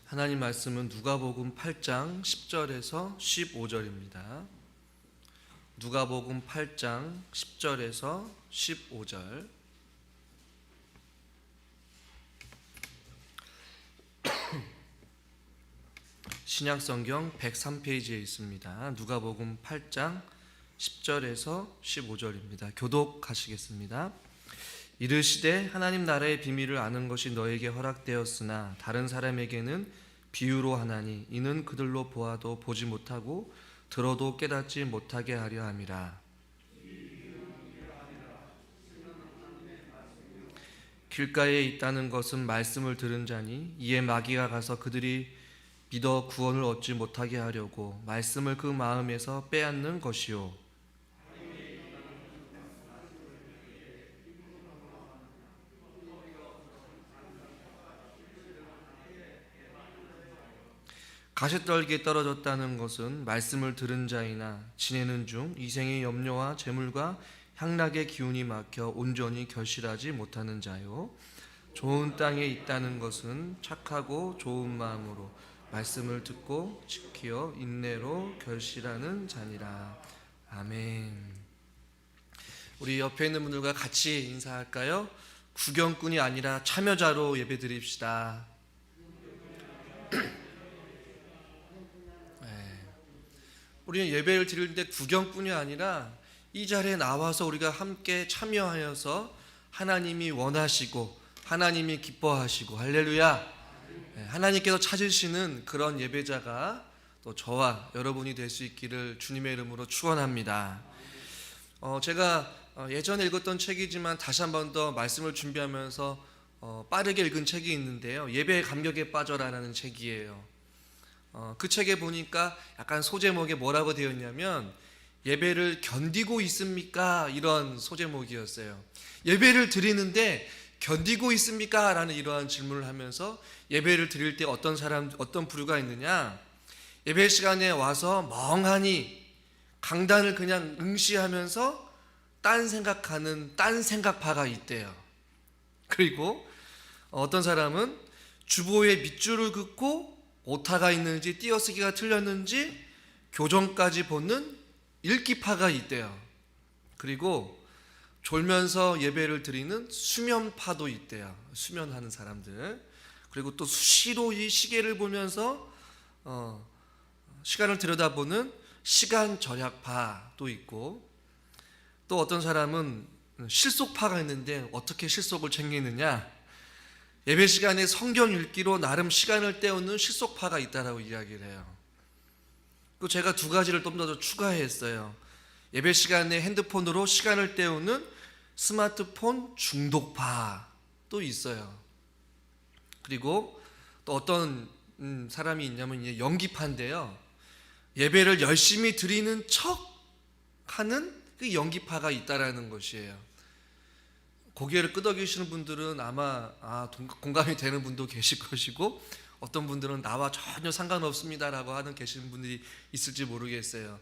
하나님 말씀은 누가복음 8장 10절에서 15절입니다. 누가복음 8장 10절에서 15절. 신약성경 103페이지에 있습니다. 누가복음 8장 10절에서 15절입니다. 교독하시겠습니다. 이르시되 하나님 나라의 비밀을 아는 것이 너에게 허락되었으나 다른 사람에게는 비유로 하나니 이는 그들로 보아도 보지 못하고 들어도 깨닫지 못하게 하려 함이라. 길가에 있다는 것은 말씀을 들은 자니 이에 마귀가 가서 그들이 믿어 구원을 얻지 못하게 하려고 말씀을 그 마음에서 빼앗는 것이요. 가시떨기에 떨어졌다는 것은 말씀을 들은 자이나 지내는 중 이생의 염려와 재물과 향락의 기운이 막혀 온전히 결실하지 못하는 자요. 좋은 땅에 있다는 것은 착하고 좋은 마음으로 말씀을 듣고 지키어 인내로 결실하는 자니라. 아멘. 우리 옆에 있는 분들과 같이 인사할까요? 구경꾼이 아니라 참여자로 예배드립시다. 우리는 예배를 드릴 때 구경뿐이 아니라 이 자리에 나와서 우리가 함께 참여하여서 하나님이 원하시고 하나님이 기뻐하시고 할렐루야, 하나님께서 찾으시는 그런 예배자가 또 저와 여러분이 될 수 있기를 주님의 이름으로 축원합니다. 제가 예전에 읽었던 책이지만 다시 한 번 더 말씀을 준비하면서 빠르게 읽은 책이 있는데요, 예배의 감격에 빠져라라는 책이에요. 그 책에 보니까 약간 소제목에 뭐라고 되어 있냐면 예배를 견디고 있습니까? 이런 소제목이었어요. 예배를 드리는데 견디고 있습니까? 라는 이러한 질문을 하면서 예배를 드릴 때 어떤 부류가 있느냐, 예배 시간에 와서 멍하니 강단을 그냥 응시하면서 딴 생각파가 있대요. 그리고 어떤 사람은 주보에 밑줄을 긋고 오타가 있는지 띄어쓰기가 틀렸는지 교정까지 보는 읽기파가 있대요. 그리고 졸면서 예배를 드리는 수면파도 있대요. 수면하는 사람들. 그리고 또 수시로 이 시계를 보면서 시간을 들여다보는 시간 절약파도 있고, 또 어떤 사람은 실속파가 있는데 어떻게 실속을 챙기느냐, 예배 시간에 성경 읽기로 나름 시간을 때우는 실속파가 있다라고 이야기를 해요. 또 제가 두 가지를 좀 더 추가했어요. 예배 시간에 핸드폰으로 시간을 때우는 스마트폰 중독파도 있어요. 그리고 또 어떤 사람이 있냐면 연기파인데요, 예배를 열심히 드리는 척 하는 그 연기파가 있다라는 것이에요. 고개를 끄덕이시는 분들은 아마 공감이 되는 분도 계실 것이고, 어떤 분들은 나와 전혀 상관없습니다라고 하는 계시는 분들이 있을지 모르겠어요.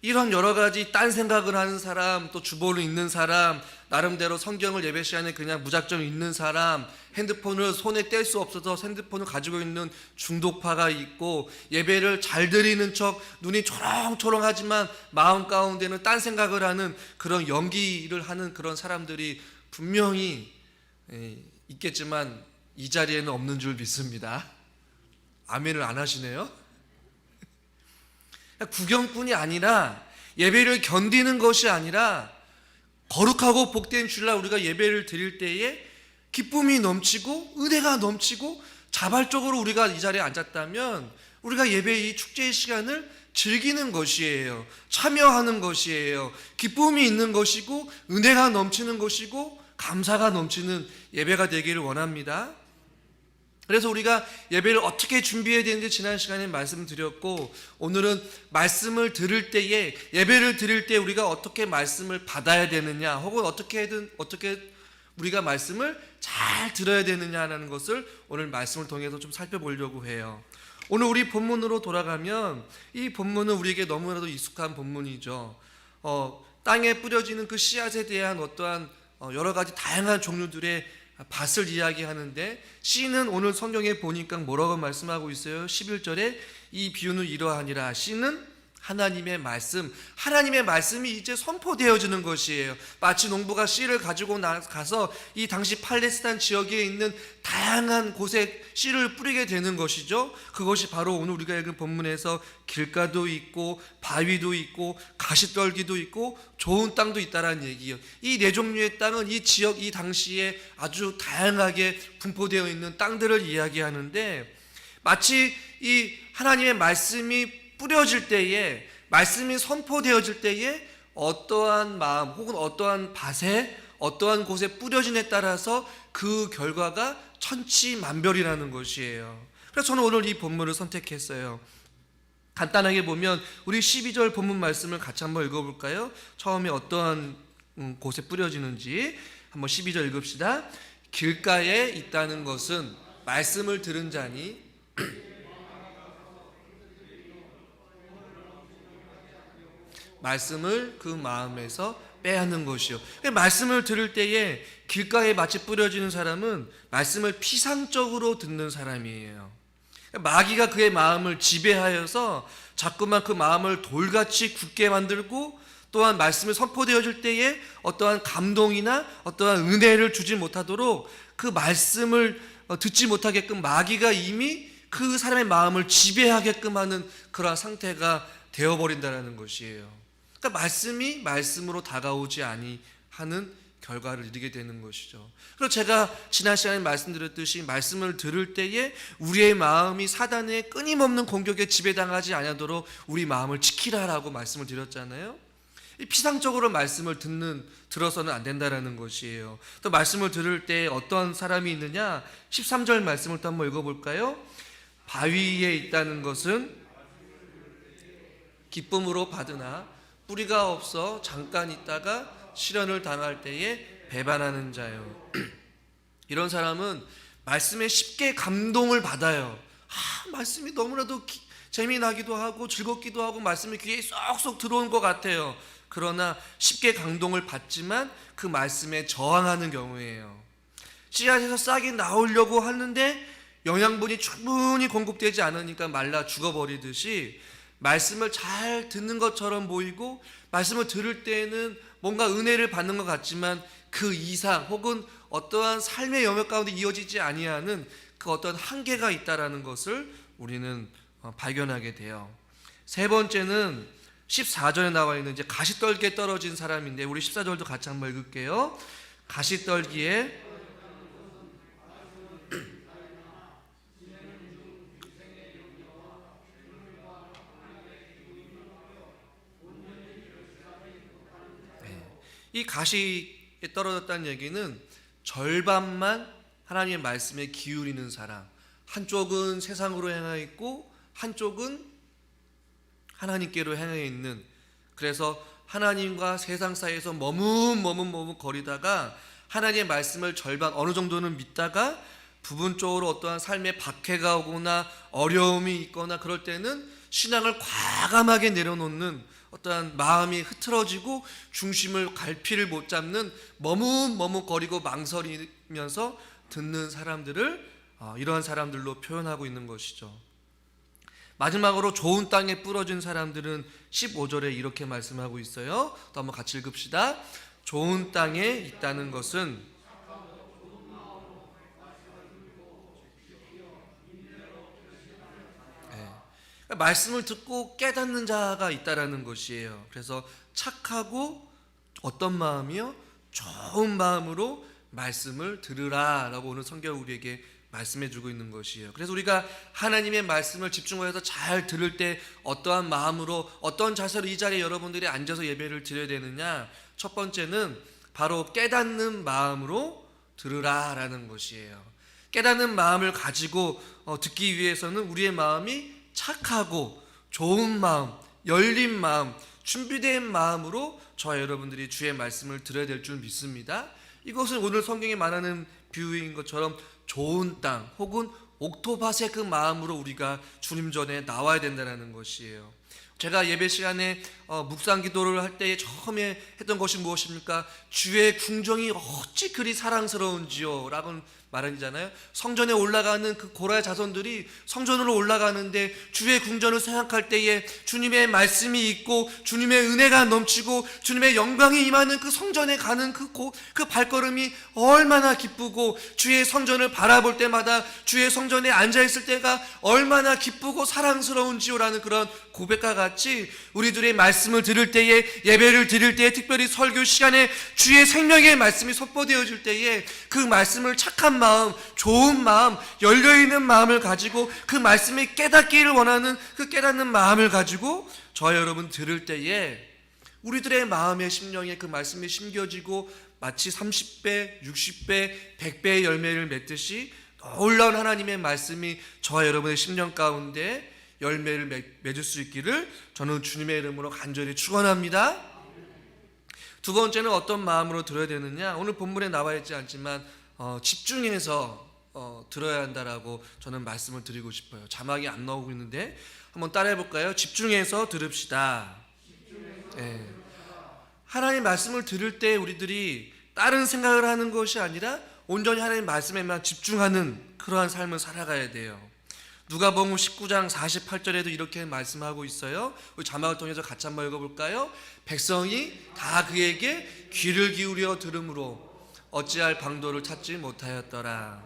이런 여러 가지 딴 생각을 하는 사람, 또 주보를 읽는 사람, 나름대로 성경을 예배 시간에 그냥 무작정 읽는 사람, 핸드폰을 손에 뗄 수 없어서 핸드폰을 가지고 있는 중독파가 있고, 예배를 잘 드리는 척 눈이 초롱초롱하지만 마음 가운데는 딴 생각을 하는 그런 연기를 하는 그런 사람들이 분명히 있겠지만 이 자리에는 없는 줄 믿습니다. 아멘을 안 하시네요. 구경뿐이 아니라 예배를 견디는 것이 아니라 거룩하고 복된 주일날 우리가 예배를 드릴 때에 기쁨이 넘치고 은혜가 넘치고 자발적으로 우리가 이 자리에 앉았다면 우리가 예배의 축제의 시간을 즐기는 것이에요. 참여하는 것이에요. 기쁨이 있는 것이고 은혜가 넘치는 것이고 감사가 넘치는 예배가 되기를 원합니다. 그래서 우리가 예배를 어떻게 준비해야 되는지 지난 시간에 말씀드렸고, 오늘은 말씀을 들을 때에, 예배를 드릴 때 우리가 어떻게 말씀을 받아야 되느냐, 혹은 어떻게 우리가 말씀을 잘 들어야 되느냐라는 것을 오늘 말씀을 통해서 좀 살펴보려고 해요. 오늘 우리 본문으로 돌아가면 이 본문은 우리에게 너무나도 익숙한 본문이죠. 땅에 뿌려지는 그 씨앗에 대한 어떠한 여러 가지 다양한 종류들의 밭을 이야기하는데 씨는 오늘 성경에 보니까 뭐라고 말씀하고 있어요? 11절에 이 비유는 이러하니라. 씨는 하나님의 말씀, 하나님의 말씀이 이제 선포되어지는 것이에요. 마치 농부가 씨를 가지고 가서 이 당시 팔레스타인 지역에 있는 다양한 곳에 씨를 뿌리게 되는 것이죠. 그것이 바로 오늘 우리가 읽은 본문에서 길가도 있고 바위도 있고 가시떨기도 있고 좋은 땅도 있다라는 얘기예요. 이 네 종류의 땅은 이 지역, 이 당시에 아주 다양하게 분포되어 있는 땅들을 이야기하는데, 마치 이 하나님의 말씀이 뿌려질 때에, 말씀이 선포되어질 때에 어떠한 마음 혹은 어떠한 밭에 어떠한 곳에 뿌려진에 따라서 그 결과가 천치만별이라는 것이에요. 그래서 저는 오늘 이 본문을 선택했어요. 간단하게 보면 우리 12절 본문 말씀을 같이 한번 읽어볼까요? 처음에 어떠한 곳에 뿌려지는지 한번 12절 읽읍시다. 길가에 있다는 것은 말씀을 들은 자니 말씀을 그 마음에서 빼앗는 것이요. 말씀을 들을 때에 길가에 마치 뿌려지는 사람은 말씀을 피상적으로 듣는 사람이에요. 마귀가 그의 마음을 지배하여서 자꾸만 그 마음을 돌같이 굳게 만들고, 또한 말씀이 선포되어질 때에 어떠한 감동이나 어떠한 은혜를 주지 못하도록 그 말씀을 듣지 못하게끔 마귀가 이미 그 사람의 마음을 지배하게끔 하는 그러한 상태가 되어버린다는 것이에요. 그러니까 말씀이 말씀으로 다가오지 아니하는 결과를 이루게 되는 것이죠. 그리고 제가 지난 시간에 말씀드렸듯이 말씀을 들을 때에 우리의 마음이 사단의 끊임없는 공격에 지배당하지 아니하도록 우리 마음을 지키라라고 말씀을 드렸잖아요. 피상적으로 말씀을 들어서는 안 된다라는 것이에요. 또 말씀을 들을 때 어떤 사람이 있느냐? 13절 말씀을 또 한번 읽어볼까요? 바위에 있다는 것은 기쁨으로 받으나 뿌리가 없어 잠깐 있다가 시련을 당할 때에 배반하는 자요. 이런 사람은 말씀에 쉽게 감동을 받아요. 말씀이 너무나도 재미나기도 하고 즐겁기도 하고 말씀이 귀에 쏙쏙 들어온 것 같아요. 그러나 쉽게 감동을 받지만 그 말씀에 저항하는 경우예요. 씨앗에서 싹이 나오려고 하는데 영양분이 충분히 공급되지 않으니까 말라 죽어버리듯이, 말씀을 잘 듣는 것처럼 보이고 말씀을 들을 때에는 뭔가 은혜를 받는 것 같지만 그 이상 혹은 어떠한 삶의 영역 가운데 이어지지 아니하는 그 어떤 한계가 있다라는 것을 우리는 발견하게 돼요. 세 번째는 14절에 나와 있는 이제 가시떨기에 떨어진 사람인데, 우리 14절도 같이 한번 읽을게요. 가시떨기에 이 가시에 떨어졌다는 얘기는 절반만 하나님의 말씀에 기울이는 사람, 한쪽은 세상으로 향해 있고 한쪽은 하나님께로 향해 있는, 그래서 하나님과 세상 사이에서 머뭇 거리다가 하나님의 말씀을 절반 어느 정도는 믿다가 부분적으로 어떠한 삶에 박해가 오거나 어려움이 있거나 그럴 때는 신앙을 과감하게 내려놓는, 어떠한 마음이 흐트러지고 중심을 갈피를 못 잡는 머뭇거리고 망설이면서 듣는 사람들을 이러한 사람들로 표현하고 있는 것이죠. 마지막으로 좋은 땅에 뿌려진 사람들은 15절에 이렇게 말씀하고 있어요. 또 한번 같이 읽읍시다. 좋은 땅에 있다는 것은 말씀을 듣고 깨닫는 자가 있다라는 것이에요. 그래서 착하고 어떤 마음이요? 좋은 마음으로 말씀을 들으라 라고 오늘 성경 우리에게 말씀해 주고 있는 것이에요. 그래서 우리가 하나님의 말씀을 집중해서 잘 들을 때 어떠한 마음으로 어떤 자세로 이 자리에 여러분들이 앉아서 예배를 드려야 되느냐? 첫 번째는 바로 깨닫는 마음으로 들으라 라는 것이에요. 깨닫는 마음을 가지고 듣기 위해서는 우리의 마음이 착하고 좋은 마음, 열린 마음, 준비된 마음으로 저와 여러분들이 주의 말씀을 들어야 될 줄 믿습니다. 이것은 오늘 성경에 말하는 비유인 것처럼 좋은 땅 혹은 옥토밭의 그 마음으로 우리가 주님 전에 나와야 된다는 것이에요. 제가 예배 시간에 묵상 기도를 할 때에 처음에 했던 것이 무엇입니까? 주의 궁정이 어찌 그리 사랑스러운지요 라고 말하잖아요. 성전에 올라가는 그 고라의 자손들이 성전으로 올라가는데 주의 궁전을 생각할 때에 주님의 말씀이 있고 주님의 은혜가 넘치고 주님의 영광이 임하는 그 성전에 가는 그 발걸음이 얼마나 기쁘고, 주의 성전을 바라볼 때마다 주의 성전에 앉아있을 때가 얼마나 기쁘고 사랑스러운지요라는 그런 고백과 같이 우리들의 말씀을 들을 때에, 예배를 드릴 때에, 특별히 설교 시간에 주의 생명의 말씀이 선포되어질 때에 그 말씀을 착한 마음, 좋은 마음, 열려있는 마음을 가지고 그 말씀이 깨닫기를 원하는 그 깨닫는 마음을 가지고 저와 여러분 들을 때에 우리들의 마음의 심령에 그 말씀이 심겨지고 마치 30배, 60배, 100배의 열매를 맺듯이 놀라운 하나님의 말씀이 저와 여러분의 심령 가운데 열매를 맺을 수 있기를 저는 주님의 이름으로 간절히 축원합니다. 두 번째는 어떤 마음으로 들어야 되느냐? 오늘 본문에 나와 있지 않지만 집중해서 들어야 한다라고 저는 말씀을 드리고 싶어요. 자막이 안 나오고 있는데 한번 따라해 볼까요? 집중해서 들읍시다. 네. 하나님 말씀을 들을 때 우리들이 다른 생각을 하는 것이 아니라 온전히 하나님 말씀에만 집중하는 그러한 삶을 살아가야 돼요. 누가복음 19장 48절에도 이렇게 말씀하고 있어요. 우리 자막을 통해서 같이 한번 읽어볼까요? 백성이 다 그에게 귀를 기울여 들으므로 어찌할 방도를 찾지 못하였더라.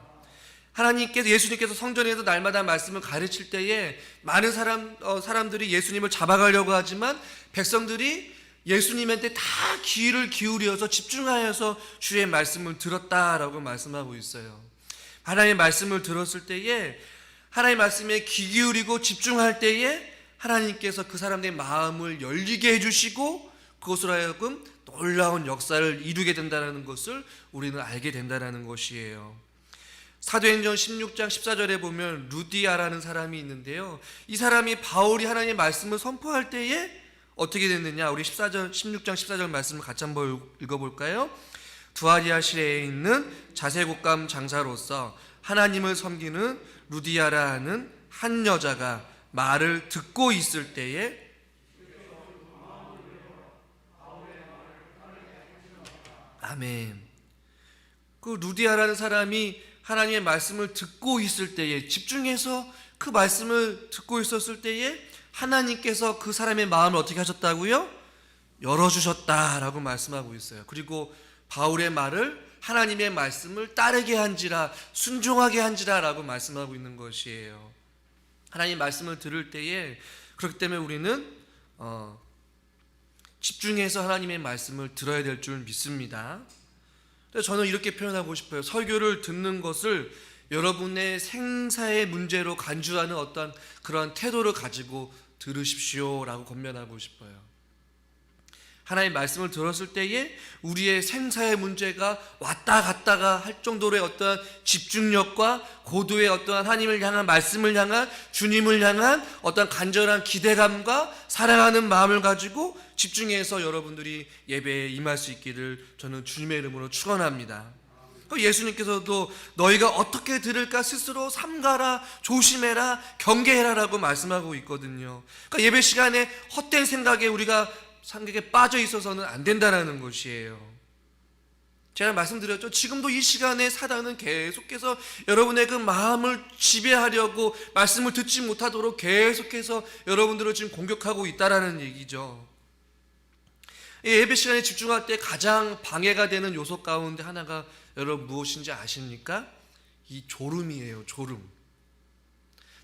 하나님께서, 예수님께서 성전에서 날마다 말씀을 가르칠 때에 많은 사람들이 예수님을 잡아가려고 하지만 백성들이 예수님한테 다 귀를 기울여서 집중하여서 주의 말씀을 들었다라고 말씀하고 있어요. 하나님의 말씀을 들었을 때에, 하나님의 말씀에 귀 기울이고 집중할 때에 하나님께서 그 사람들의 마음을 열리게 해주시고 그것으로 하여금 놀라운 역사를 이루게 된다는 것을 우리는 알게 된다는 것이에요. 사도행전 16장 14절에 보면 루디아라는 사람이 있는데요, 이 사람이 바울이 하나님의 말씀을 선포할 때에 어떻게 됐느냐? 우리 16장 14절 말씀을 같이 한번 읽어볼까요? 두아리아 시내에 있는 자색옷감 장사로서 하나님을 섬기는 루디아라 하는 한 여자가 말을 듣고 있을 때에 아멘. 그 루디아라는 사람이 하나님의 말씀을 듣고 있을 때에, 집중해서 그 말씀을 듣고 있었을 때에 하나님께서 그 사람의 마음을 어떻게 하셨다고요? 열어주셨다라고 말씀하고 있어요. 그리고 바울의 말을, 하나님의 말씀을 따르게 한지라, 순종하게 한지라 라고 말씀하고 있는 것이에요. 하나님 말씀을 들을 때에, 그렇기 때문에 우리는 집중해서 하나님의 말씀을 들어야 될 줄 믿습니다. 그래서 저는 이렇게 표현하고 싶어요. 설교를 듣는 것을 여러분의 생사의 문제로 간주하는 어떤 그런 태도를 가지고 들으십시오 라고 권면하고 싶어요. 하나님의 말씀을 들었을 때에 우리의 생사의 문제가 왔다 갔다가 할 정도의 어떤 집중력과 고도의 어떠한 하나님을 향한, 말씀을 향한, 주님을 향한 어떤 간절한 기대감과 사랑하는 마음을 가지고 집중해서 여러분들이 예배에 임할 수 있기를 저는 주님의 이름으로 축원합니다. 예수님께서도 너희가 어떻게 들을까 스스로 삼가라, 조심해라, 경계해라 라고 말씀하고 있거든요. 그러니까 예배 시간에 헛된 생각에 우리가 생각에 빠져 있어서는 안 된다는 것이에요. 제가 말씀드렸죠. 지금도 이 시간에 사단은 계속해서 여러분의 그 마음을 지배하려고 말씀을 듣지 못하도록 계속해서 여러분들을 지금 공격하고 있다라는 얘기죠. 예배 시간에 집중할 때 가장 방해가 되는 요소 가운데 하나가 여러분 무엇인지 아십니까? 이 졸음이에요. 졸음.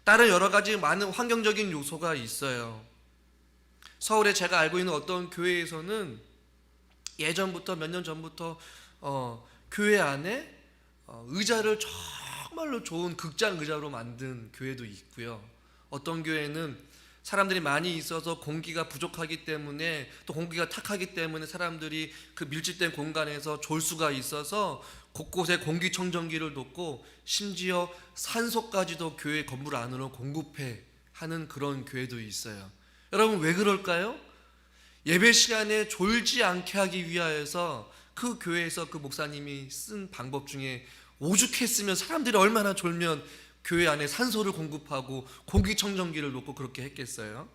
다른 여러 가지 많은 환경적인 요소가 있어요. 서울에 제가 알고 있는 어떤 교회에서는 예전부터, 몇 년 전부터 교회 안에 의자를 정말로 좋은 극장 의자로 만든 교회도 있고요. 어떤 교회는 사람들이 많이 있어서 공기가 부족하기 때문에, 또 공기가 탁하기 때문에 사람들이 그 밀집된 공간에서 졸 수가 있어서 곳곳에 공기청정기를 놓고 심지어 산소까지도 교회 건물 안으로 공급해 하는 그런 교회도 있어요. 여러분 왜 그럴까요? 예배 시간에 졸지 않게 하기 위하여서 그 교회에서 그 목사님이 쓴 방법 중에, 오죽했으면 사람들이 얼마나 졸면 교회 안에 산소를 공급하고 공기청정기를 놓고 그렇게 했겠어요?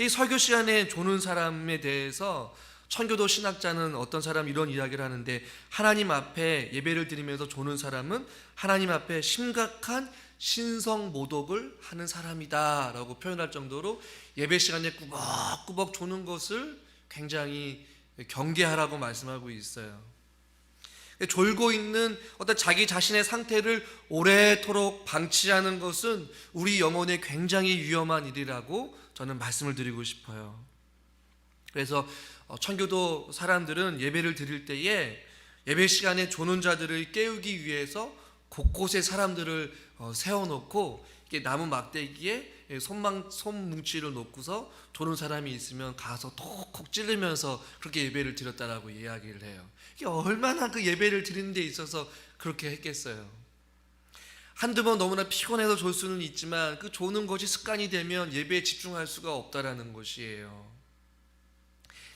이 설교 시간에 조는 사람에 대해서 청교도 신학자는 어떤 사람 이런 이야기를 하는데, 하나님 앞에 예배를 드리면서 조는 사람은 하나님 앞에 심각한 신성 모독을 하는 사람이다 라고 표현할 정도로 예배 시간에 꾸벅꾸벅 조는 것을 굉장히 경계하라고 말씀하고 있어요. 졸고 있는 어떤 자기 자신의 상태를 오래도록 방치하는 것은 우리 영혼에 굉장히 위험한 일이라고 저는 말씀을 드리고 싶어요. 그래서 청교도 사람들은 예배를 드릴 때에 예배 시간에 조는 자들을 깨우기 위해서 곳곳에 사람들을 세워놓고 이렇게 나무 막대기에 손뭉치를 놓고서 조는 사람이 있으면 가서 톡톡 찌르면서 그렇게 예배를 드렸다라고 이야기를 해요. 이게 얼마나 그 예배를 드리는 데 있어서 그렇게 했겠어요. 한두 번 너무나 피곤해서 졸 수는 있지만 그 조는 것이 습관이 되면 예배에 집중할 수가 없다라는 것이에요.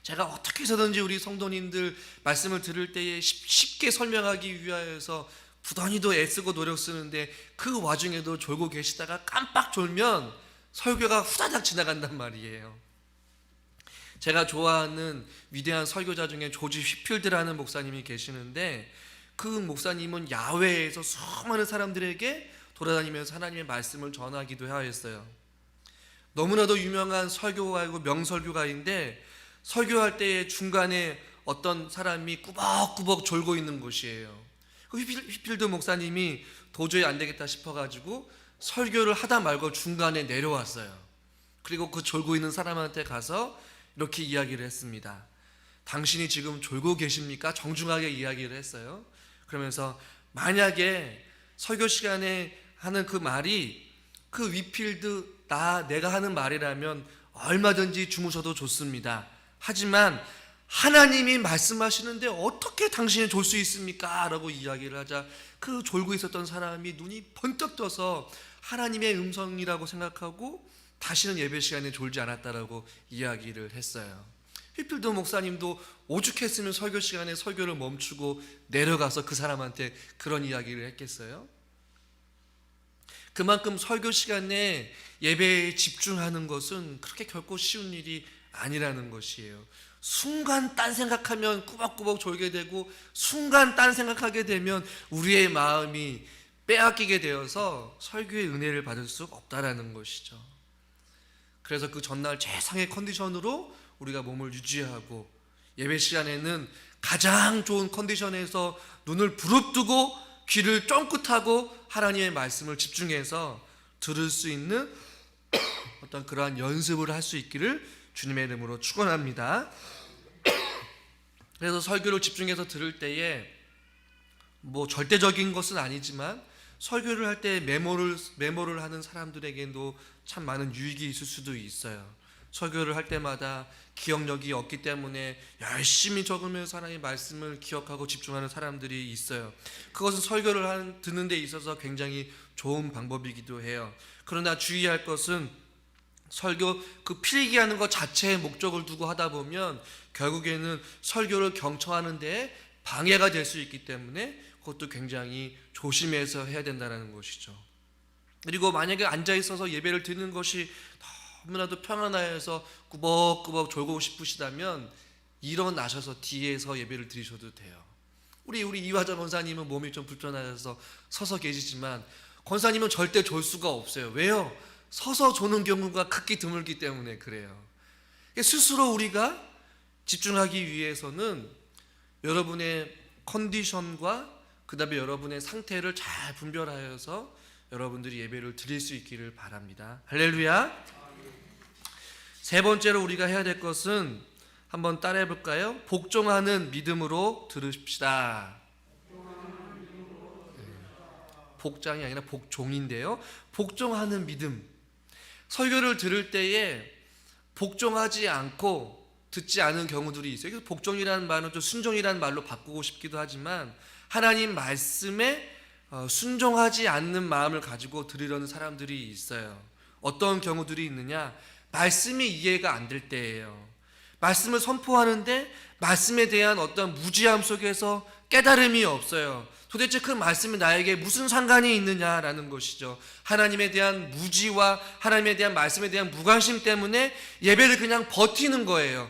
제가 어떻게 해서든지 우리 성도님들 말씀을 들을 때에 쉽게 설명하기 위하여서 부단히도 애쓰고 노력 쓰는데, 그 와중에도 졸고 계시다가 깜빡 졸면 설교가 후다닥 지나간단 말이에요. 제가 좋아하는 위대한 설교자 중에 조지 휘필드라는 목사님이 계시는데, 그 목사님은 야외에서 수많은 사람들에게 돌아다니면서 하나님의 말씀을 전하기도 하였어요. 너무나도 유명한 설교가이고 명설교가인데, 설교할 때에 중간에 어떤 사람이 꾸벅꾸벅 졸고 있는 것이에요. 그 휘필드 목사님이 도저히 안 되겠다 싶어가지고 설교를 하다 말고 중간에 내려왔어요. 그리고 그 졸고 있는 사람한테 가서 이렇게 이야기를 했습니다. 당신이 지금 졸고 계십니까? 정중하게 이야기를 했어요. 그러면서 만약에 설교 시간에 하는 그 말이 그 휘필드 내가 하는 말이라면 얼마든지 주무셔도 좋습니다. 하지만 하나님이 말씀하시는데 어떻게 당신이 졸 수 있습니까? 라고 이야기를 하자 그 졸고 있었던 사람이 눈이 번쩍 떠서 하나님의 음성이라고 생각하고 다시는 예배 시간에 졸지 않았다라고 이야기를 했어요. 휘필드 목사님도 오죽했으면 설교 시간에 설교를 멈추고 내려가서 그 사람한테 그런 이야기를 했겠어요? 그만큼 설교 시간에 예배에 집중하는 것은 그렇게 결코 쉬운 일이 아니라는 것이에요. 순간 딴 생각하면 꾸벅꾸벅 졸게 되고, 순간 딴 생각하게 되면 우리의 마음이 빼앗기게 되어서 설교의 은혜를 받을 수 없다라는 것이죠. 그래서 그 전날 최상의 컨디션으로 우리가 몸을 유지하고 예배 시간에는 가장 좋은 컨디션에서 눈을 부릅뜨고 귀를 쫑긋하고 하나님의 말씀을 집중해서 들을 수 있는 어떤 그러한 연습을 할 수 있기를 주님의 이름으로 축원합니다. 그래서 설교를 집중해서 들을 때에 절대적인 것은 아니지만 설교를 할 때 메모를 하는 사람들에게도 참 많은 유익이 있을 수도 있어요. 설교를 할 때마다 기억력이 없기 때문에 열심히 적으면서 하나님의 말씀을 기억하고 집중하는 사람들이 있어요. 그것은 설교를 듣는 데 있어서 굉장히 좋은 방법이기도 해요. 그러나 주의할 것은 설교 그 필기하는 것 자체의 목적을 두고 하다 보면 결국에는 설교를 경청하는 데에 방해가 될 수 있기 때문에 그것도 굉장히 조심해서 해야 된다는 것이죠. 그리고 만약에 앉아 있어서 예배를 드리는 것이 너무나도 평안하여서 꾸벅꾸벅 졸고 싶으시다면 일어나셔서 뒤에서 예배를 드리셔도 돼요. 우리 이화정 권사님은 몸이 좀 불편하셔서 서서 계시지만 권사님은 절대 졸 수가 없어요. 왜요? 서서 조는 경우가 극히 드물기 때문에 그래요. 스스로 우리가 집중하기 위해서는 여러분의 컨디션과 그 다음에 여러분의 상태를 잘 분별하여서 여러분들이 예배를 드릴 수 있기를 바랍니다. 할렐루야. 세 번째로 우리가 해야 될 것은 한번 따라해 볼까요? 복종하는 믿음으로 들으십시다. 복장이 아니라 복종인데요. 복종하는 믿음. 설교를 들을 때에 복종하지 않고 듣지 않은 경우들이 있어요. 그래서 복종이라는 말은 좀 순종이라는 말로 바꾸고 싶기도 하지만 하나님 말씀에 순종하지 않는 마음을 가지고 들으려는 사람들이 있어요. 어떤 경우들이 있느냐? 말씀이 이해가 안 될 때예요. 말씀을 선포하는데 말씀에 대한 어떤 무지함 속에서 깨달음이 없어요. 도대체 그 말씀이 나에게 무슨 상관이 있느냐라는 것이죠. 하나님에 대한 무지와 하나님에 대한 말씀에 대한 무관심 때문에 예배를 그냥 버티는 거예요.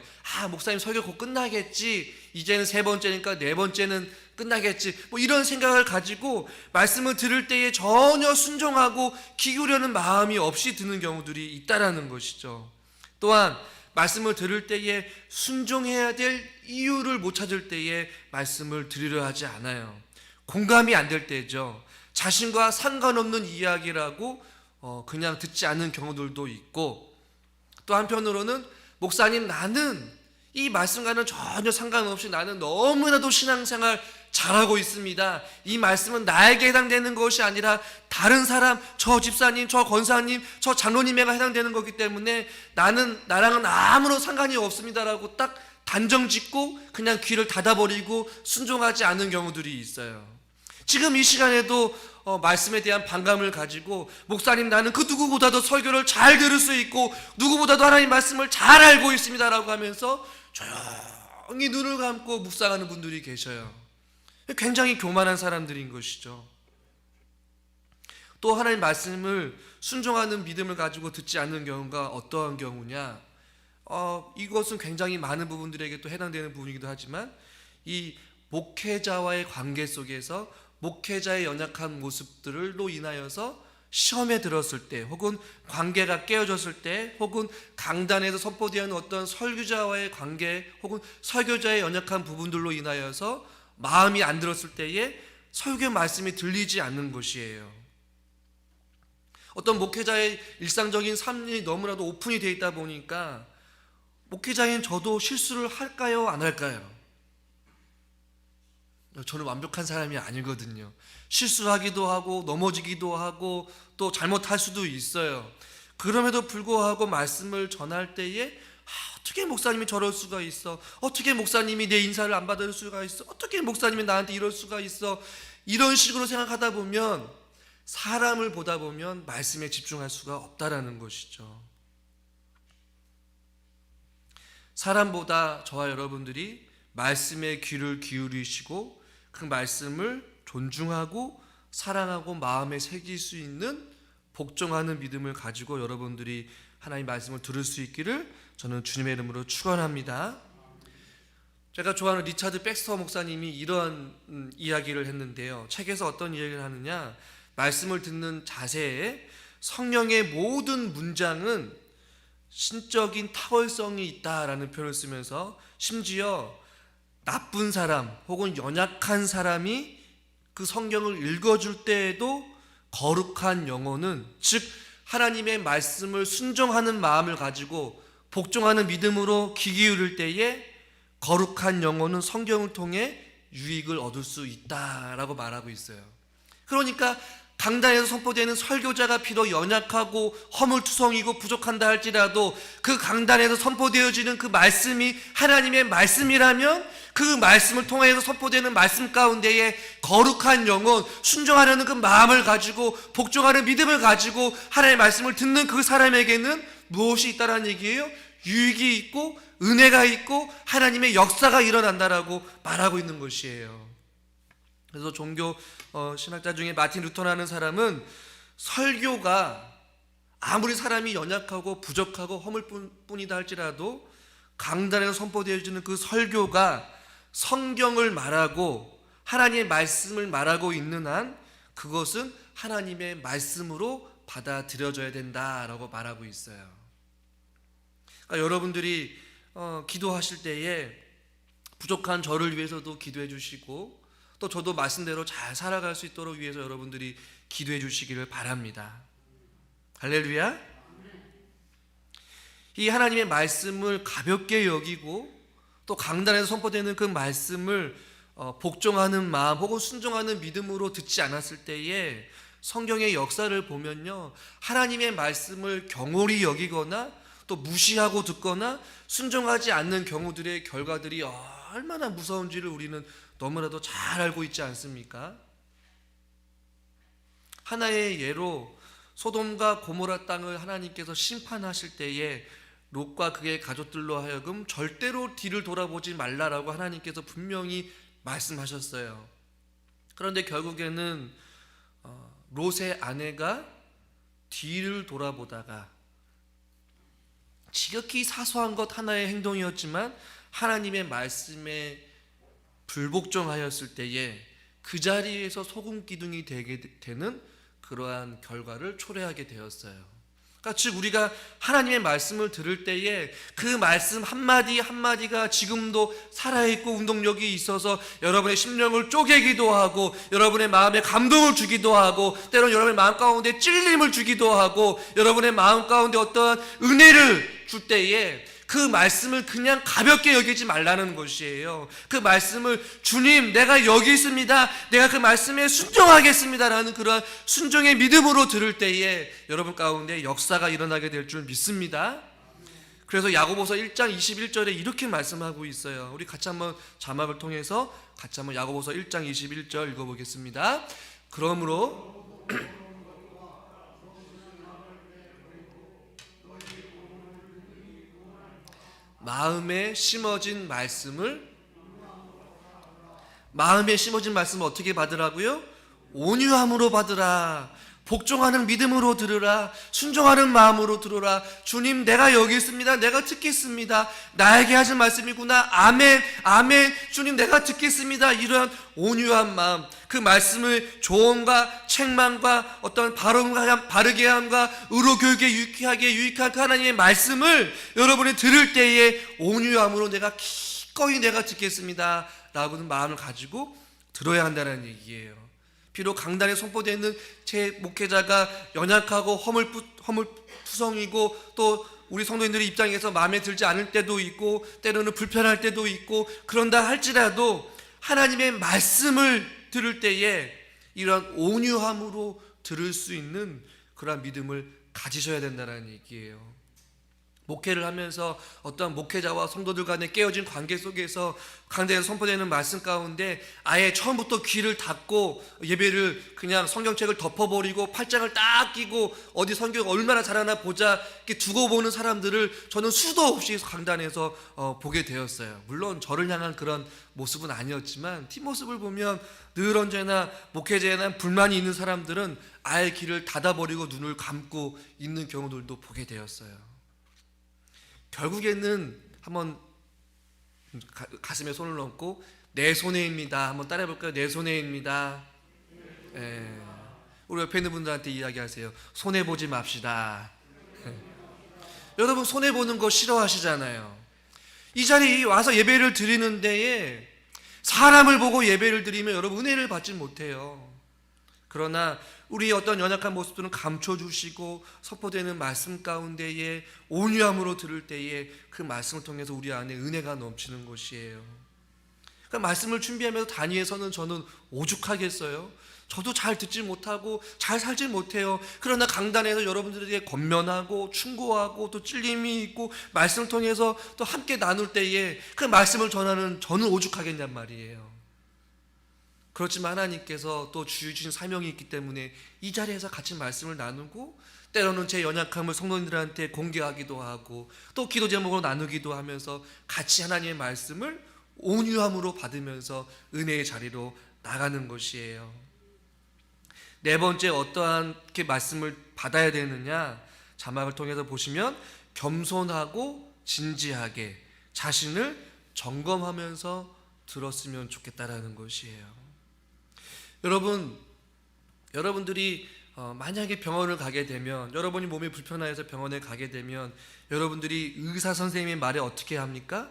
목사님 설교 곧 끝나겠지, 이제는 3번째니까 4번째는 끝나겠지, 이런 생각을 가지고 말씀을 들을 때에 전혀 순종하고 기울여는 마음이 없이 듣는 경우들이 있다라는 것이죠. 또한 말씀을 들을 때에 순종해야 될 이유를 못 찾을 때에 말씀을 들으려 하지 않아요. 공감이 안 될 때죠. 자신과 상관없는 이야기라고 그냥 듣지 않는 경우들도 있고, 또 한편으로는 목사님, 나는 이 말씀과는 전혀 상관없이 나는 너무나도 신앙생활 잘하고 있습니다. 이 말씀은 나에게 해당되는 것이 아니라 다른 사람, 저 집사님, 저 권사님, 저 장로님에게 해당되는 거기 때문에 나랑은 아무런 상관이 없습니다라고 딱 단정 짓고 그냥 귀를 닫아버리고 순종하지 않는 경우들이 있어요. 지금 이 시간에도 말씀에 대한 반감을 가지고, 목사님, 나는 그 누구보다도 설교를 잘 들을 수 있고 누구보다도 하나님 말씀을 잘 알고 있습니다라고 하면서 조용히 눈을 감고 묵상하는 분들이 계셔요. 굉장히 교만한 사람들인 것이죠. 또 하나님 말씀을 순종하는 믿음을 가지고 듣지 않는 경우가 어떠한 경우냐, 이것은 굉장히 많은 부분들에게 또 해당되는 부분이기도 하지만, 이 목회자와의 관계 속에서 목회자의 연약한 모습들로 인하여서 시험에 들었을 때, 혹은 관계가 깨어졌을 때, 혹은 강단에서 선포되는 어떤 설교자와의 관계, 혹은 설교자의 연약한 부분들로 인하여서 마음이 안 들었을 때에 설교 말씀이 들리지 않는 것이에요. 어떤 목회자의 일상적인 삶이 너무나도 오픈이 되어 있다 보니까 목회자인 저도 실수를 할까요, 안 할까요? 저는 완벽한 사람이 아니거든요. 실수하기도 하고 넘어지기도 하고 또 잘못할 수도 있어요. 그럼에도 불구하고 말씀을 전할 때에 어떻게 목사님이 저럴 수가 있어, 어떻게 목사님이 내 인사를 안 받을 수가 있어, 어떻게 목사님이 나한테 이럴 수가 있어, 이런 식으로 생각하다 보면, 사람을 보다 보면 말씀에 집중할 수가 없다라는 것이죠. 사람보다 저와 여러분들이 말씀에 귀를 기울이시고 그 말씀을 존중하고 사랑하고 마음에 새길 수 있는 복종하는 믿음을 가지고 여러분들이 하나님 말씀을 들을 수 있기를 저는 주님의 이름으로 축원합니다. 제가 좋아하는 리차드 백스터 목사님이 이런 이야기를 했는데요. 책에서 어떤 이야기를 하느냐, 말씀을 듣는 자세에 성령의 모든 문장은 신적인 타월성이 있다라는 표현을 쓰면서, 심지어 나쁜 사람 혹은 연약한 사람이 그 성경을 읽어줄 때에도 거룩한 영혼은, 즉 하나님의 말씀을 순종하는 마음을 가지고 복종하는 믿음으로 귀 기울일 때에 거룩한 영혼은 성경을 통해 유익을 얻을 수 있다라고 말하고 있어요. 그러니까 강단에서 선포되는 설교자가 비록 연약하고 허물투성이고 부족한다 할지라도 그 강단에서 선포되어지는 그 말씀이 하나님의 말씀이라면 그 말씀을 통해서 선포되는 말씀 가운데에 거룩한 영혼, 순종하려는 그 마음을 가지고 복종하는 믿음을 가지고 하나님의 말씀을 듣는 그 사람에게는 무엇이 있다라는 얘기예요? 유익이 있고 은혜가 있고 하나님의 역사가 일어난다라고 말하고 있는 것이에요. 그래서 종교 신학자 중에 마틴 루터라는 사람은 설교가 아무리 사람이 연약하고 부족하고 허물뿐이다 할지라도 강단에서 선포되어지는 그 설교가 성경을 말하고 하나님의 말씀을 말하고 있는 한 그것은 하나님의 말씀으로 받아들여져야 된다라고 말하고 있어요. 그러니까 여러분들이 기도하실 때에 부족한 저를 위해서도 기도해 주시고, 또 저도 말씀대로 잘 살아갈 수 있도록 위해서 여러분들이 기도해 주시기를 바랍니다. 할렐루야. 이 하나님의 말씀을 가볍게 여기고 또 강단에서 선포되는 그 말씀을 복종하는 마음 혹은 순종하는 믿음으로 듣지 않았을 때에 성경의 역사를 보면요, 하나님의 말씀을 경홀히 여기거나 또 무시하고 듣거나 순종하지 않는 경우들의 결과들이 얼마나 무서운지를 우리는 너무나도 잘 알고 있지 않습니까? 하나의 예로 소돔과 고모라 땅을 하나님께서 심판하실 때에 롯과 그의 가족들로 하여금 절대로 뒤를 돌아보지 말라라고 하나님께서 분명히 말씀하셨어요. 그런데 결국에는 롯의 아내가 뒤를 돌아보다가 지극히 사소한 것 하나의 행동이었지만 하나님의 말씀에 불복종하였을 때에 그 자리에서 소금 기둥이 되게 되는 그러한 결과를 초래하게 되었어요. 그러니까 즉 우리가 하나님의 말씀을 들을 때에 그 말씀 한마디 한마디가 지금도 살아있고 운동력이 있어서 여러분의 심령을 쪼개기도 하고 여러분의 마음에 감동을 주기도 하고 때로는 여러분의 마음 가운데 찔림을 주기도 하고 여러분의 마음 가운데 어떠한 은혜를 줄 때에 그 말씀을 그냥 가볍게 여기지 말라는 것이에요. 그 말씀을 주님 내가 여기 있습니다, 내가 그 말씀에 순종하겠습니다 라는 그런 순종의 믿음으로 들을 때에 여러분 가운데 역사가 일어나게 될 줄 믿습니다. 그래서 야고보서 1장 21절에 이렇게 말씀하고 있어요. 우리 같이 한번 자막을 통해서 같이 한번 야고보서 1장 21절 읽어보겠습니다. 그러므로 마음에 심어진 말씀을 어떻게 받으라고요? 온유함으로 받으라. 복종하는 믿음으로 들으라. 순종하는 마음으로 들으라. 주님 내가 여기 있습니다, 내가 듣겠습니다, 나에게 하신 말씀이구나, 아멘 아멘, 주님 내가 듣겠습니다. 이러한 온유한 마음, 그 말씀을 조언과 책망과 어떤 바르게 함과 의로 교육에 유익한 그 하나님의 말씀을 여러분이 들을 때에 온유함으로 내가 기꺼이 내가 듣겠습니다 라고는 마음을 가지고 들어야 한다는 얘기예요. 비록 강단에 선포되어 있는 제 목회자가 연약하고 허물투성이고 또 우리 성도님들의 입장에서 마음에 들지 않을 때도 있고 때로는 불편할 때도 있고 그런다 할지라도 하나님의 말씀을 들을 때에 이러한 온유함으로 들을 수 있는 그러한 믿음을 가지셔야 된다는 얘기예요. 목회를 하면서 어떤 목회자와 성도들 간의 깨어진 관계 속에서 강단에서 선포되는 말씀 가운데 아예 처음부터 귀를 닫고 예배를 그냥 성경책을 덮어버리고 팔짱을 딱 끼고 어디 성경 얼마나 잘하나 보자 이렇게 두고 보는 사람들을 저는 수도 없이 강단에서 보게 되었어요. 물론 저를 향한 그런 모습은 아니었지만 뒷모습을 보면 늘 언제나 목회자에 대한 불만이 있는 사람들은 아예 귀를 닫아버리고 눈을 감고 있는 경우들도 보게 되었어요. 결국에는 한번 가슴에 손을 얹고 내 손해입니다. 한번 따라해볼까요? 내 손해입니다. 우리 옆에 있는 분들한테 이야기하세요. 손해보지 맙시다. 여러분 손해보는 거 싫어하시잖아요. 이 자리에 와서 예배를 드리는 데에 사람을 보고 예배를 드리면 여러분 은혜를 받지 못해요. 그러나 우리의 어떤 연약한 모습들은 감춰주시고 선포되는 말씀 가운데에 온유함으로 들을 때에 그 말씀을 통해서 우리 안에 은혜가 넘치는 것이에요. 그러니까 말씀을 준비하면서 단위에서는 저는 오죽하겠어요. 저도 잘 듣지 못하고 잘 살지 못해요. 그러나 강단에서 여러분들에게 권면하고 충고하고 또 찔림이 있고 말씀을 통해서 또 함께 나눌 때에 그 말씀을 전하는 저는 오죽하겠냔 말이에요. 그렇지만 하나님께서 또 주신 사명이 있기 때문에 이 자리에서 같이 말씀을 나누고 때로는 제 연약함을 성도님들한테 공개하기도 하고 또 기도 제목으로 나누기도 하면서 같이 하나님의 말씀을 온유함으로 받으면서 은혜의 자리로 나가는 것이에요. 네 번째 어떠한 말씀을 받아야 되느냐, 자막을 통해서 보시면 겸손하고 진지하게 자신을 점검하면서 들었으면 좋겠다라는 것이에요. 여러분들이 만약에 병원을 가게 되면, 여러분이 몸이 불편해서 병원에 가게 되면 여러분들이 의사 선생님의 말에 어떻게 합니까?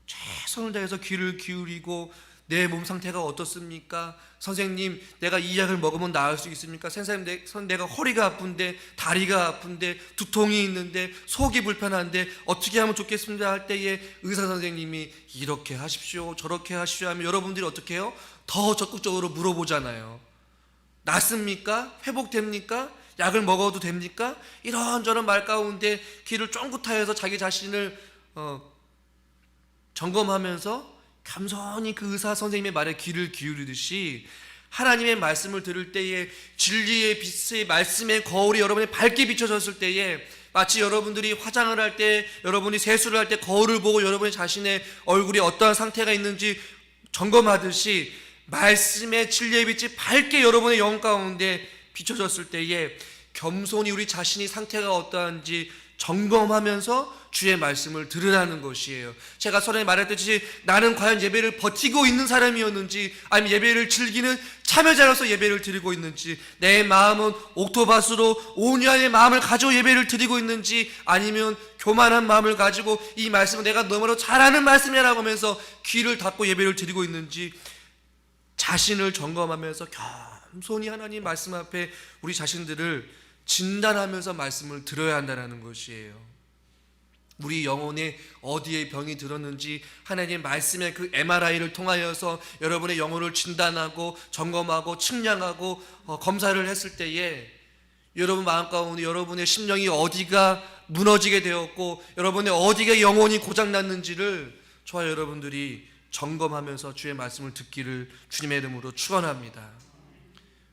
최선을 다해서 귀를 기울이고 내 몸 상태가 어떻습니까? 선생님 내가 이 약을 먹으면 나을 수 있습니까? 선생님 내가 허리가 아픈데 다리가 아픈데 두통이 있는데 속이 불편한데 어떻게 하면 좋겠습니다 할 때에 의사 선생님이 이렇게 하십시오 저렇게 하십시오 하면 여러분들이 어떻게 해요? 더 적극적으로 물어보잖아요. 낫습니까? 회복됩니까? 약을 먹어도 됩니까? 이런저런 말 가운데 귀를 쫑긋하여서 자기 자신을 점검하면서 겸손히 그 의사 선생님의 말에 귀를 기울이듯이 하나님의 말씀을 들을 때에 진리의 빛의 말씀의 거울이 여러분의 밝게 비춰졌을 때에 마치 여러분들이 화장을 할 때, 여러분이 세수를 할 때 거울을 보고 여러분의 자신의 얼굴이 어떠한 상태가 있는지 점검하듯이 말씀의 진리의 빛이 밝게 여러분의 영혼 가운데 비춰졌을 때에 겸손히 우리 자신이 상태가 어떠한지 점검하면서 주의 말씀을 들으라는 것이에요. 제가 전에 말했듯이 나는 과연 예배를 버티고 있는 사람이었는지, 아니면 예배를 즐기는 참여자로서 예배를 드리고 있는지, 내 마음은 옥토밭으로 온유한 마음을 가지고 예배를 드리고 있는지, 아니면 교만한 마음을 가지고 이 말씀은 내가 너무나 잘하는 말씀이라고 하면서 귀를 닫고 예배를 드리고 있는지 자신을 점검하면서 겸손히 하나님 말씀 앞에 우리 자신들을 진단하면서 말씀을 들어야 한다는 것이에요. 우리 영혼에 어디에 병이 들었는지 하나님의 말씀의 그 MRI를 통하여서 여러분의 영혼을 진단하고 점검하고 측량하고 검사를 했을 때에 여러분 마음 가운데 여러분의 심령이 어디가 무너지게 되었고 여러분의 어디가 영혼이 고장났는지를 저와 여러분들이 점검하면서 주의 말씀을 듣기를 주님의 이름으로 축원합니다.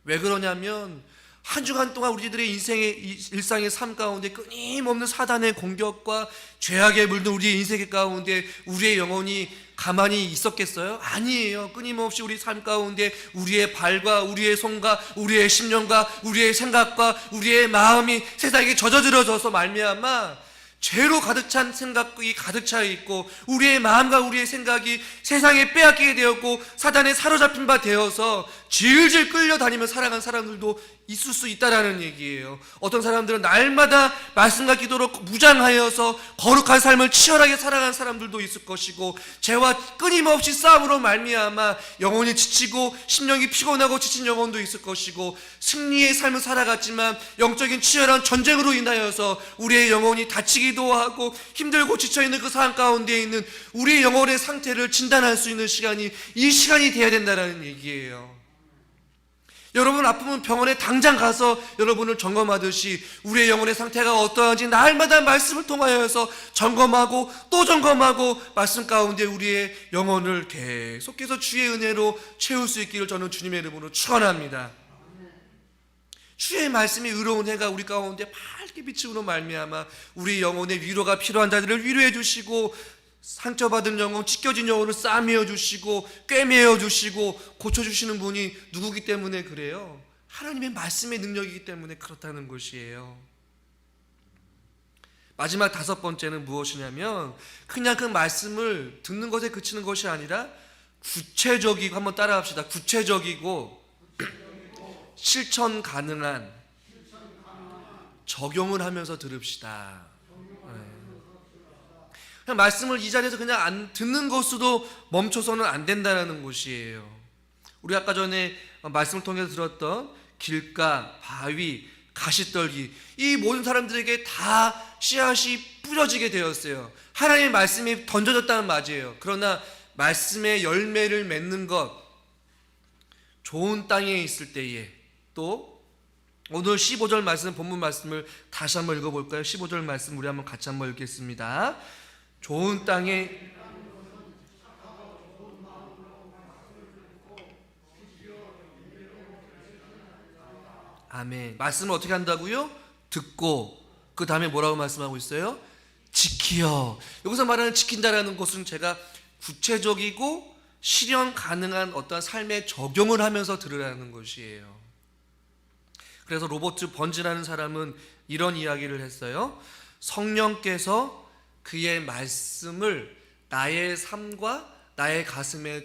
왜 그러냐면 한 주간 동안 우리들의 일상의 삶 가운데 끊임없는 사단의 공격과 죄악에 물든 우리의 인생 가운데 우리의 영혼이 가만히 있었겠어요? 아니에요. 끊임없이 우리 삶 가운데 우리의 발과 우리의 손과 우리의 심령과 우리의 생각과 우리의 마음이 세상에 젖어들어져서 말미암아 죄로 가득 찬 생각이 가득 차 있고 우리의 마음과 우리의 생각이 세상에 빼앗기게 되었고 사단에 사로잡힌 바 되어서 질질 끌려다니며 살아간 사람들도 있을 수 있다라는 얘기예요. 어떤 사람들은 날마다 말씀과 기도로 무장하여서 거룩한 삶을 치열하게 살아간 사람들도 있을 것이고 죄와 끊임없이 싸움으로 말미암아 영혼이 지치고 심령이 피곤하고 지친 영혼도 있을 것이고 승리의 삶을 살아갔지만 영적인 치열한 전쟁으로 인하여서 우리의 영혼이 다치기도 하고 힘들고 지쳐있는 그 상황 가운데 있는 우리의 영혼의 상태를 진단할 수 있는 시간이 이 시간이 돼야 된다는 얘기예요. 여러분 아프면 병원에 당장 가서 여러분을 점검하듯이 우리의 영혼의 상태가 어떠한지 날마다 말씀을 통하여서 점검하고 또 점검하고 말씀 가운데 우리의 영혼을 계속해서 주의 은혜로 채울 수 있기를 저는 주님의 이름으로 축원합니다. 주의 말씀이 의로운 해가 우리 가운데 밝게 비추므로 말미암아 우리 영혼의 위로가 필요한 자들을 위로해 주시고 상처받은 영혼, 찢겨진 영혼을 싸매어 주시고 꿰매어 주시고 고쳐주시는 분이 누구기 때문에 그래요? 하나님의 말씀의 능력이기 때문에 그렇다는 것이에요. 마지막 5번째는 무엇이냐면 그냥 그 말씀을 듣는 것에 그치는 것이 아니라 구체적이고, 한번 따라합시다. 구체적이고 실천 가능한 적용을 하면서 들읍시다. 그냥 말씀을 이 자리에서 그냥 안 듣는 것으로 멈춰서는 안 된다는 것이에요. 우리 아까 전에 말씀을 통해서 들었던 길가, 바위, 가시떨기, 이 모든 사람들에게 다 씨앗이 뿌려지게 되었어요. 하나님의 말씀이 던져졌다는 말이에요. 그러나 말씀의 열매를 맺는 것, 좋은 땅에 있을 때에, 또 오늘 15절 말씀, 본문 말씀을 다시 한번 읽어볼까요? 15절 말씀 우리 한번 같이 한번 읽겠습니다. 좋은 땅에 아멘. 말씀을 어떻게 한다고요? 듣고 그 다음에 뭐라고 말씀하고 있어요? 지키어. 여기서 말하는 지킨다라는 것은 제가 구체적이고 실현 가능한 어떤 삶에 적용을 하면서 들으라는 것이에요. 그래서 로버트 번즈라는 사람은 이런 이야기를 했어요. 성령께서 그의 말씀을 나의 삶과 나의 가슴에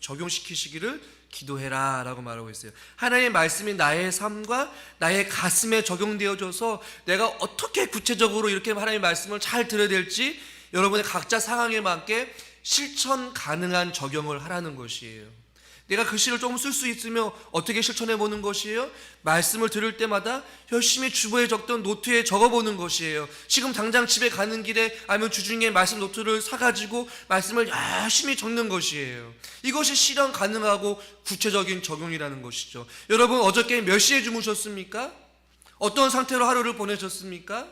적용시키시기를 기도해라 라고 말하고 있어요. 하나님의 말씀이 나의 삶과 나의 가슴에 적용되어져서 내가 어떻게 구체적으로 이렇게 하나님의 말씀을 잘 들어야 될지 여러분의 각자 상황에 맞게 실천 가능한 적용을 하라는 것이에요. 내가 글씨를 조금 쓸 수 있으면 어떻게 실천해 보는 것이에요? 말씀을 들을 때마다 열심히 주보에 적던 노트에 적어보는 것이에요. 지금 당장 집에 가는 길에 아니면 주중에 말씀 노트를 사가지고 말씀을 열심히 적는 것이에요. 이것이 실현 가능하고 구체적인 적용이라는 것이죠. 여러분 어저께 몇 시에 주무셨습니까? 어떤 상태로 하루를 보내셨습니까?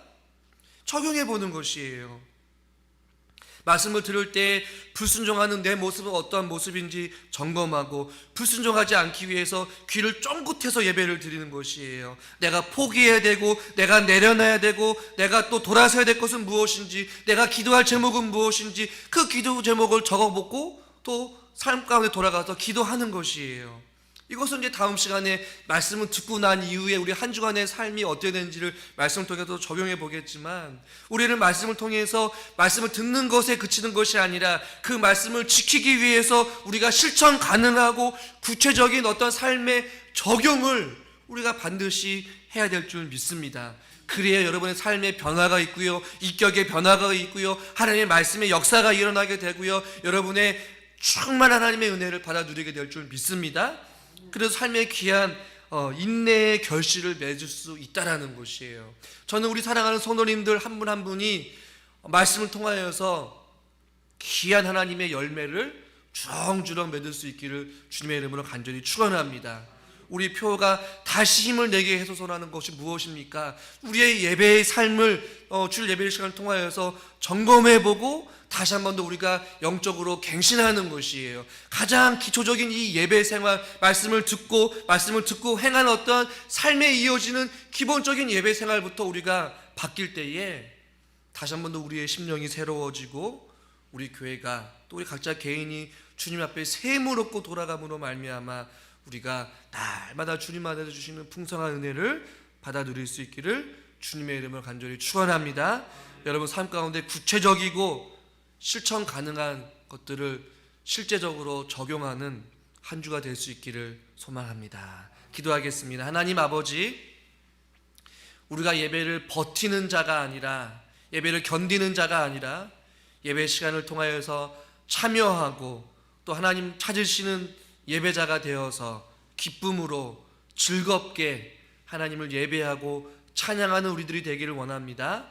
적용해 보는 것이에요. 말씀을 들을 때 불순종하는 내 모습은 어떠한 모습인지 점검하고 불순종하지 않기 위해서 귀를 쫑긋해서 예배를 드리는 것이에요. 내가 포기해야 되고 내가 내려놔야 되고 내가 또 돌아서야 될 것은 무엇인지 내가 기도할 제목은 무엇인지 그 기도 제목을 적어보고 또 삶 가운데 돌아가서 기도하는 것이에요. 이것은 이제 다음 시간에 말씀을 듣고 난 이후에 우리 한 주간의 삶이 어떻게 되는지를 말씀을 통해서 적용해 보겠지만, 우리는 말씀을 통해서 말씀을 듣는 것에 그치는 것이 아니라 그 말씀을 지키기 위해서 우리가 실천 가능하고 구체적인 어떤 삶의 적용을 우리가 반드시 해야 될 줄 믿습니다. 그래야 여러분의 삶의 변화가 있고요, 인격의 변화가 있고요, 하나님의 말씀의 역사가 일어나게 되고요, 여러분의 충만한 하나님의 은혜를 받아 누리게 될 줄 믿습니다. 그래서 삶의 귀한 인내의 결실을 맺을 수 있다라는 것이에요. 저는 우리 사랑하는 성도님들 한 분 한 분이 말씀을 통하여서 귀한 하나님의 열매를 주렁주렁 맺을 수 있기를 주님의 이름으로 간절히 축원합니다. 우리 표가 다시 힘을 내게 해서 선하는 것이 무엇입니까? 우리의 예배의 삶을 주일 예배 시간을 통하여서 점검해보고 다시 한 번 더 우리가 영적으로 갱신하는 것이에요. 가장 기초적인 이 예배 생활, 말씀을 듣고 행한 어떤 삶에 이어지는 기본적인 예배 생활부터 우리가 바뀔 때에 다시 한 번 더 우리의 심령이 새로워지고 우리 교회가 또 우리 각자 개인이 주님 앞에 샘을 얻고 돌아감으로 말미암아 우리가 날마다 주님 안에서 주시는 풍성한 은혜를 받아 누릴 수 있기를 주님의 이름을 간절히 축원합니다. 여러분 삶 가운데 구체적이고 실천 가능한 것들을 실제적으로 적용하는 한 주가 될 수 있기를 소망합니다. 기도하겠습니다. 하나님 아버지, 우리가 예배를 버티는 자가 아니라, 예배를 견디는 자가 아니라 예배 시간을 통하여서 참여하고 또 하나님 찾으시는 예배자가 되어서 기쁨으로 즐겁게 하나님을 예배하고 찬양하는 우리들이 되기를 원합니다.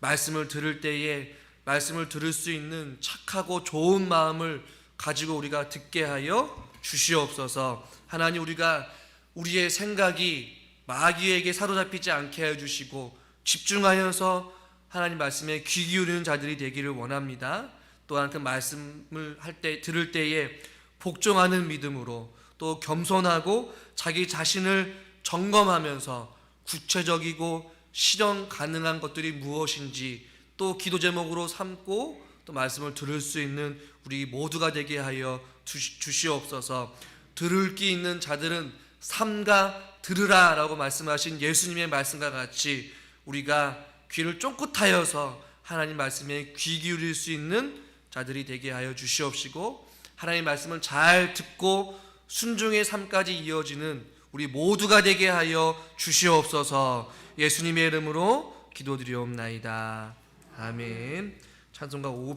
말씀을 들을 때에 말씀을 들을 수 있는 착하고 좋은 마음을 가지고 우리가 듣게 하여 주시옵소서. 하나님, 우리가 우리의 생각이 마귀에게 사로잡히지 않게 해주시고 집중하여서 하나님 말씀에 귀 기울이는 자들이 되기를 원합니다. 또한 그 말씀을 들을 때에 복종하는 믿음으로 또 겸손하고 자기 자신을 점검하면서 구체적이고 실현 가능한 것들이 무엇인지 또 기도 제목으로 삼고 또 말씀을 들을 수 있는 우리 모두가 되게 하여 주시옵소서. 들을 귀 있는 자들은 삼가 들으라 라고 말씀하신 예수님의 말씀과 같이 우리가 귀를 쫑긋하여서 하나님 말씀에 귀 기울일 수 있는 자들이 되게 하여 주시옵시고, 하나님의 말씀을 잘 듣고 순종의 삶까지 이어지는 우리 모두가 되게 하여 주시옵소서. 예수님의 이름으로 기도드리옵나이다. 아멘. 찬송가 500